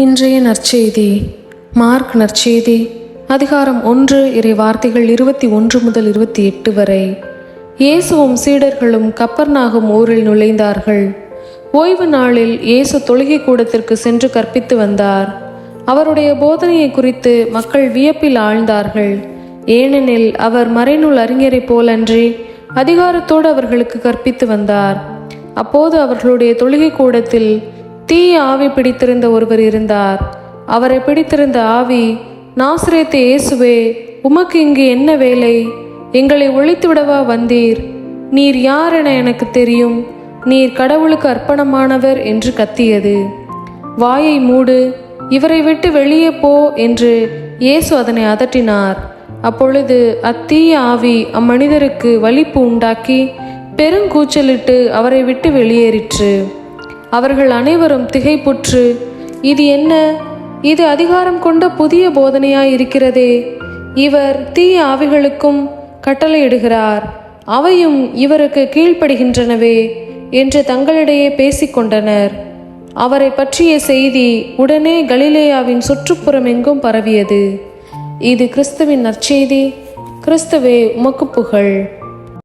இன்றைய நற்செய்தி மார்க் நற்செய்தி அதிகாரம் 1 இறை வார்த்தைகள் 21 முதல் 28 வரை. இயேசுவும் சீடர்களும் கப்பர்நாகும் ஊரில் நுழைந்தார்கள். ஓய்வு நாளில் இயேசு தொழுகை கூடத்திற்கு சென்று கற்பித்து வந்தார். அவருடைய போதனையை குறித்து மக்கள் வியப்பில் ஆழ்ந்தார்கள். ஏனெனில் அவர் மறைநூல் அறிஞரை போலன்றி அதிகாரத்தோடு அவர்களுக்கு கற்பித்து வந்தார். அப்போது அவர்களுடைய தொழுகை கூடத்தில் தீய ஆவி பிடித்திருந்த ஒருவர் இருந்தார். அவரை பிடித்திருந்த ஆவி, நாசரேத்து இயேசுவே, உமக்கு இங்கு என்ன வேலை? எங்களை ஒழித்துவிடவா வந்தீர்? நீர் யார் என எனக்கு தெரியும். நீர் கடவுளுக்கு அர்ப்பணமானவர் என்று கத்தியது. வாயை மூடு, இவரை விட்டு வெளியே போ என்று இயேசு அதனை அதட்டினார். அப்பொழுது அத்தீய ஆவி அம்மனிதருக்கு வலிப்பு உண்டாக்கி பெருங்கூச்சலிட்டு அவரை விட்டு வெளியேறிற்று. அவர்கள் அனைவரும் திகைப்புற்று, இது என்ன? இது அதிகாரம் கொண்ட புதிய போதனையாய் இருக்கிறதே. இவர் தீய ஆவிகளுக்கும் கட்டளையிடுகிறார், அவையும் இவருக்கு கீழ்ப்படுகின்றனவே என்று தங்களிடையே பேசிக்கொண்டனர். அவரை பற்றிய செய்தி உடனே கலிலேயாவின் சுற்றுப்புறம் எங்கும் பரவியது. இது கிறிஸ்துவின் நற்செய்தி. கிறிஸ்துவே, உமக்கு புகழ்.